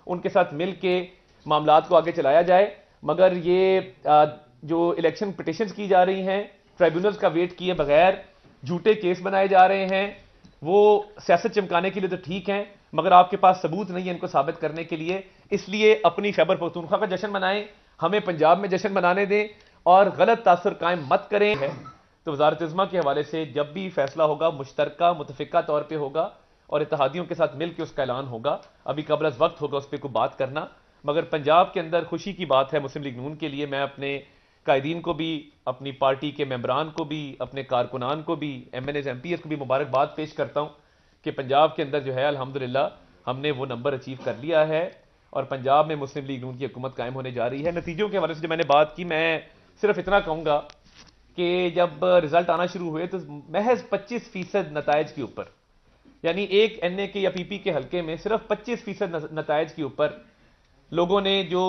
उनके साथ मिल के मामलात को आगे चलाया जाए। मगर ये जो इलेक्शन पिटिशंस की जा रही हैं, ट्राइब्यूनल्स का वेट किए बगैर झूठे केस बनाए जा रहे हैं, वो सियासत चमकाने के लिए तो ठीक हैं, मगर आपके पास सबूत नहीं है इनको साबित करने के लिए। इसलिए अपनी खैबर पख्तूनख्वा का जश्न मनाएं, हमें पंजाब में जश्न मनाने दें और गलत तासुर कायम मत करें। तो वजारत इज़्मा के हवाले से जब भी फैसला होगा मुश्तरका मुतफिका तौर पर होगा और इत्तेहादियों के साथ मिलकर उसका ऐलान होगा। अभी कबल अज़ वक्त होगा उस पर कोई बात करना। मगर पंजाब के अंदर खुशी की बात है मुस्लिम लीग नून के लिए। मैं अपने कायदीन को भी, अपनी पार्टी के मेंबरान को भी, अपने कारकुनान को भी, MNAs MPs को भी मुबारकबाद पेश करता हूं कि पंजाब के अंदर जो है अल्हम्दुलिल्लाह हमने वो नंबर अचीव कर लिया है और पंजाब में मुस्लिम लीग नून की हुकूमत कायम होने जा रही है। नतीजों के हवाले से जो मैंने बात की, मैं सिर्फ इतना कहूंगा कि जब रिजल्ट आना शुरू हुए तो महज 25% नतायज के ऊपर, यानी एक NA के या PP के हल्के में सिर्फ 25% नतायज के ऊपर लोगों ने, जो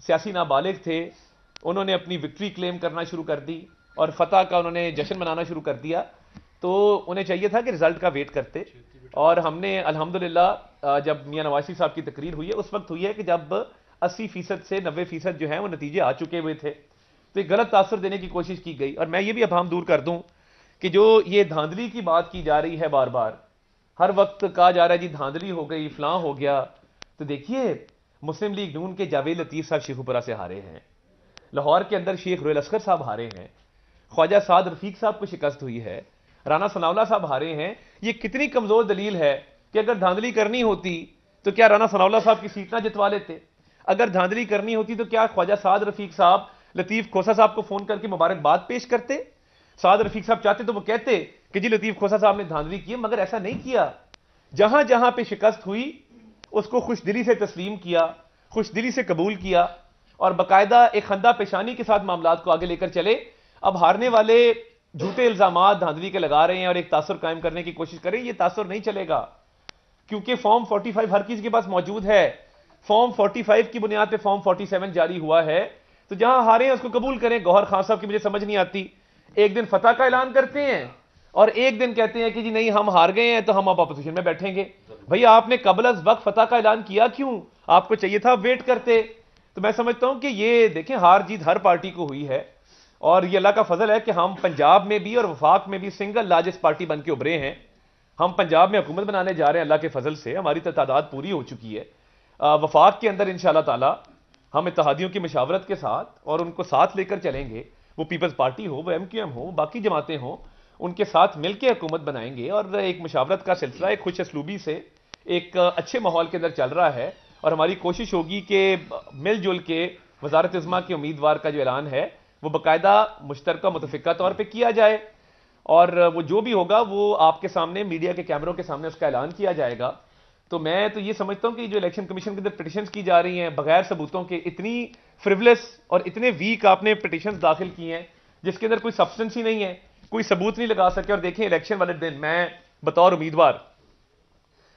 सियासी नाबालिग थे, उन्होंने अपनी विक्ट्री क्लेम करना शुरू कर दी और फतह का उन्होंने जश्न मनाना शुरू कर दिया। तो उन्हें चाहिए था कि रिजल्ट का वेट करते, और हमने अल्हम्दुलिल्लाह जब मियां नवाज शरीफ साहब की तकरीर हुई है उस वक्त हुई है कि जब 80% से 90% जो है वो नतीजे आ चुके हुए थे। तो एक गलत तासर देने की कोशिश की गई। और मैं ये भी अभाम दूर कर दूं कि जो ये धांधली की बात की जा रही है, बार बार हर वक्त कहा जा रहा है जी धांधली हो गई, फलां हो गया, तो देखिए मुस्लिम लीग नून के जावेद लतीफ साहब शेखुपुरा से हारे हैं, लाहौर के अंदर शेख रुयल असगर साहब हारे हैं, ख्वाजा साद रफीक साहब को शिकस्त हुई है, राना सनाउल्लाह साहब हारे हैं। ये कितनी कमजोर दलील है कि अगर धांधली करनी होती तो क्या राना सनाउल्लाह साहब की सीट ना जितवा लेते? अगर धांधली करनी होती तो क्या ख्वाजा साद रफीक साहब लतीफ खोसा साहब को फोन करके मुबारकबाद पेश करते? साद रफीक साहब चाहते तो वो कहते कि जी लतीफ खोसा साहब ने धांधली की, मगर ऐसा नहीं किया। जहां जहां पे शिकस्त हुई उसको खुशदिली से तस्लीम किया, खुशदिली से कबूल किया और बाकायदा एक खंदा पेशानी के साथ मामलात को आगे लेकर चले। अब हारने वाले झूठे इल्जामात धांधली के लगा रहे हैं और एक तासुर कायम करने की कोशिश करें, ये तासुर नहीं चलेगा, क्योंकि फॉर्म 45 हर किसी के पास मौजूद है। फॉर्म 45 की बुनियाद पे फॉर्म 47 जारी हुआ है, तो जहां हारे हैं उसको कबूल करें। गौहर खान साहब की मुझे समझ नहीं आती, एक दिन फतह का ऐलान करते हैं और एक दिन कहते हैं कि जी नहीं हम हार गए हैं तो हम अब अपोजिशन में बैठेंगे। भैया आपने कबल अज़ वक्त फतह का ऐलान किया क्यों? आपको चाहिए था वेट करते। तो मैं समझता हूं कि ये देखें हार जीत हर पार्टी को हुई है और ये अल्लाह का फजल है कि हम पंजाब में भी और वफाक में भी सिंगल लार्जेस्ट पार्टी बन के उभरे हैं। हम पंजाब में हुकूमत बनाने जा रहे हैं अल्लाह के फजल से, हमारी तो तादाद पूरी हो चुकी है। वफाक के अंदर इंशाअल्लाह ताला हम इत्तेहादियों की मशावरत के साथ और उनको साथ लेकर चलेंगे, वो पीपल्स पार्टी हो, वो MQM हो, बाकी जमातें हो, उनके साथ मिलकर हुकूमत बनाएंगे और एक मशावरत का सिलसिला एक खुश असलूबी से एक अच्छे माहौल के अंदर चल रहा है। और हमारी कोशिश होगी कि मिलजुल के वजारत इज़्मा के उम्मीदवार का जो ऐलान है वो बाकायदा मुश्तरका मुतफिका तौर पर किया जाए और वो जो भी होगा वो आपके सामने मीडिया के कैमरों के सामने उसका ऐलान किया जाएगा। तो मैं तो ये समझता हूं कि जो इलेक्शन कमीशन के अंदर पिटिशंस की जा रही हैं बगैर सबूतों के, इतनी फ्रिवलेस और इतने वीक आपने पिटिशंस दाखिल की हैं जिसके अंदर कोई सब्सटेंस ही नहीं है, कोई सबूत नहीं लगा सके। और देखें इलेक्शन वाले दिन मैं बतौर उम्मीदवार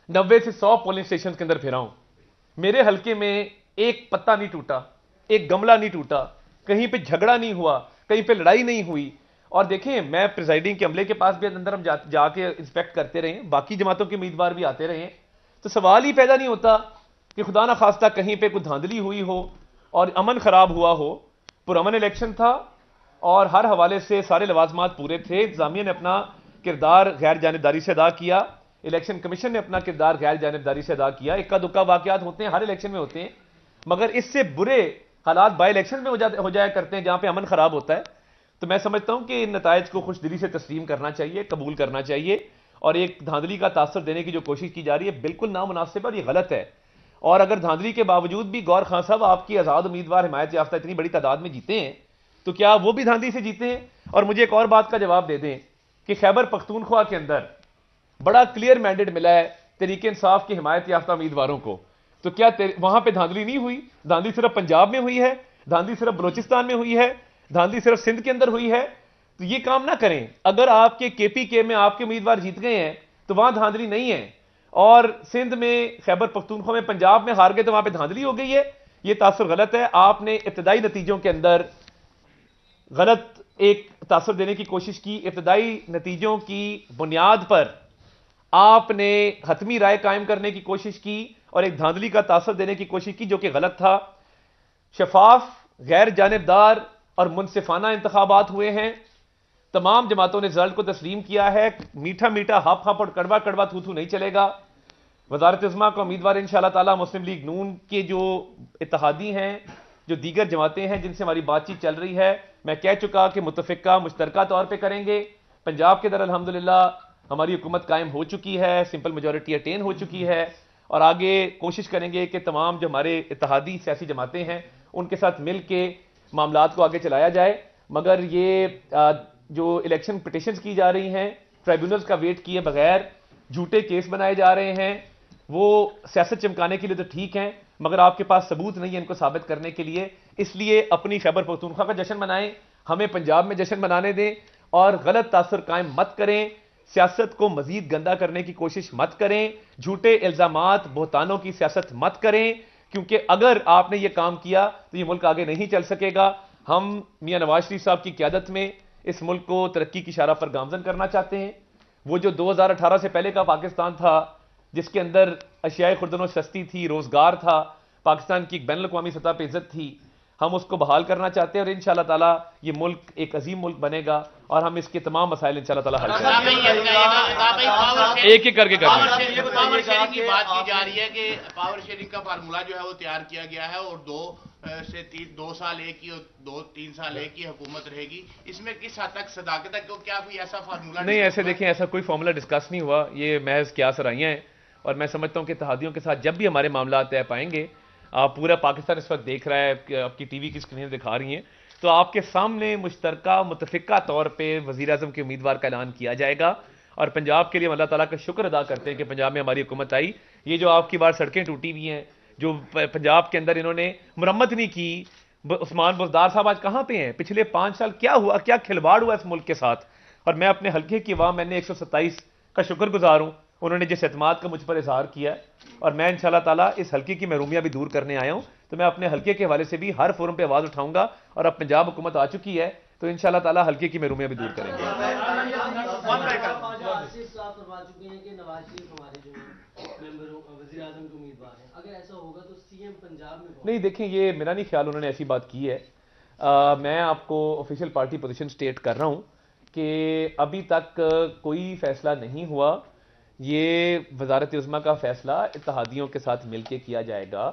90 से 100 पोलिंग स्टेशन के अंदर फिरा हूं, मेरे हल्के में एक पत्ता नहीं टूटा, एक गमला नहीं टूटा, कहीं पे झगड़ा नहीं हुआ, कहीं पे लड़ाई नहीं हुई। और देखें मैं प्रिजाइडिंग के अमले के पास भी अंदर हम जाके इंस्पेक्ट करते रहे, बाकी जमातों के उम्मीदवार भी आते रहे, तो सवाल ही पैदा नहीं होता कि खुदा ना खास्ता कहीं पे कोई धांधली हुई हो और अमन खराब हुआ हो। पुरअमन इलेक्शन था और हर हवाले से सारे लवाजमात पूरे थे। इंतजामिया ने अपना किरदार गैर जानिबदारी से अदा किया, इलेक्शन कमीशन ने अपना किरदार गैर जानिबदारी से अदा किया। इक्का दुक्का वाकयात होते हैं, हर इलेक्शन में होते हैं, मगर इससे बुरे हालात बाई इलेक्शन में हो जाया करते हैं जहां पे अमन खराब होता है। तो मैं समझता हूं कि इन नतायज को खुशदिली से तस्लीम करना चाहिए, कबूल करना चाहिए और एक धांधली का तासर देने की जो कोशिश की जा रही है बिल्कुल नामुनासिब है और ये गलत है। और अगर धांधली के बावजूद भी गौर खान साहब आपकी आजाद उम्मीदवार हिमायत याफ्ता इतनी बड़ी तादाद में जीते हैं, तो क्या वो भी धांधली से जीते हैं? और मुझे एक और बात का जवाब दे दें कि खैबर पख्तूनख्वा के अंदर बड़ा क्लियर मैंडेट मिला है तहरीक इंसाफ के हिमायत याफ्ता उम्मीदवारों को, तो क्या वहां पर धांधली नहीं हुई? धांधली सिर्फ पंजाब में हुई है, धांधली सिर्फ बलोचिस्तान में हुई है, धांधली सिर्फ सिंध के अंदर हुई है? तो ये काम ना करें। अगर आपके KPK में आपके उम्मीदवार जीत गए हैं तो वहां धांधली नहीं है, और सिंध में, खैबर पख्तूनख्वा में, पंजाब में हार गए तो वहां पे धांधली हो गई है। ये तासुर गलत है। आपने इब्तदाई नतीजों के अंदर गलत एक तासुर देने की कोशिश की। इब्तदाई नतीजों की बुनियाद पर आपने हतमी राय कायम करने की कोशिश की और एक धांधली का तासर देने की कोशिश की जो कि गलत था। शफाफ, गैर जानिबदार और मुनसिफाना इंतखाबात हुए हैं। तमाम जमातों ने रिजल्ट को तस्लीम किया है। मीठा मीठा हप हप और कड़वा कड़वा थू थू नहीं चलेगा। वजारत इस्मा का उम्मीदवार इंशाअल्लाह ताला मुस्लिम लीग नून के जो इत्तेहादी हैं, जो दीगर जमातें हैं जिनसे हमारी बातचीत चल रही है, मैं कह चुका कि मुतफिका मुश्तरका तौर पर करेंगे। पंजाब के अंदर अल्हम्दुलिल्लाह हमारी हुकूमत कायम हो चुकी है, सिंपल मेजोरिटी अटेन हो चुकी है और आगे कोशिश करेंगे कि तमाम जो हमारे इत्तेहादी सियासी जमातें हैं उनके साथ मिल के मामलात को आगे चलाया जाए। मगर ये जो इलेक्शन पिटिशंस की जा रही हैं, ट्राइब्यूनल्स का वेट किए बगैर झूठे केस बनाए जा रहे हैं, वो सियासत चमकाने के लिए तो ठीक हैं, मगर आपके पास सबूत नहीं है इनको साबित करने के लिए। इसलिए अपनी खैबर पख्तूनख्वा का जश्न मनाएं, हमें पंजाब में जश्न मनाने दें और गलत तासर कायम मत करें। सियासत को मजीद गंदा करने की कोशिश मत करें। झूठे इल्जामात, बोहतानों की सियासत मत करें, क्योंकि अगर आपने ये काम किया तो ये मुल्क आगे नहीं चल सकेगा। हम मियां नवाज शरीफ साहब की क़यादत में इस मुल्क को तरक्की की शारा पर गामजन करना चाहते हैं। वो जो 2018 से पहले का पाकिस्तान था, जिसके अंदर अशियाए खुर्दनो सस्ती थी, रोजगार था, पाकिस्तान की एक बैनुल अक़वामी सतह पर इज्जत थी, हम उसको बहाल करना चाहते हैं और इंशाअल्लाह ताला ये मुल्क एक अजीम मुल्क बनेगा और हम इसके तमाम मसाइल इंशाअल्लाह ताला हल करेंगे। एक एक करके करेंगे। पावर शेयरिंग की बात की जा रही है कि पावर शेयरिंग का फार्मूला जो है वो तैयार किया गया है और 2 साल एक ही और 2-3 साल एक ही हुकूमत रहेगी। इसमें किस हद तक सदाकत है, क्या कोई ऐसा फार्मूला नहीं? ऐसे देखें, ऐसा कोई फार्मूला डिस्कस नहीं हुआ, ये महज क्या सराहियां हैं और मैं समझता हूं कि इत्तेहादियों के साथ जब भी हमारे मामला तय पाएंगे, आप पूरा पाकिस्तान इस वक्त देख रहा है कि आपकी टीवी की स्क्रीन दिखा रही हैं, तो आपके सामने मुश्तरका मुतफिका तौर पर वज़ीर आज़म के उम्मीदवार का ऐलान किया जाएगा। और पंजाब के लिए अल्लाह ताला का शुक्र अदा करते हैं कि पंजाब में हमारी हुकूमत आई। ये जो आपकी बार सड़कें टूटी हुई हैं, जो पंजाब के अंदर इन्होंने मुरम्मत नहीं की, उस्मान बुज़दार साहब आज कहां पे हैं? पिछले 5 साल क्या हुआ, क्या खिलवाड़ हुआ इस मुल्क के साथ? और मैं अपने हल्के की अवाम, मैंने 127 का शुक्रगुजार हूं, उन्होंने जिस एतमाद का मुझ पर इजहार किया और मैं इंशाअल्लाह ताला इस हल्के की महरूमियां भी दूर करने आया हूं। तो मैं अपने हल्के के हवाले से भी हर फोरम पे आवाज उठाऊंगा और अब पंजाब हुकूमत आ चुकी है तो इंशाअल्लाह ताला हल्के की महरूमियां भी दूर करेंगे। नहीं, देखें, ये मेरा नहीं ख्याल उन्होंने ऐसी बात की है। मैं आपको ऑफिशियल पार्टी पोजीशन स्टेट कर रहा हूं कि अभी तक कोई फैसला नहीं हुआ। ये वजारत उज़्मा का फैसला इत्तेहादियों के साथ मिलकर किया जाएगा।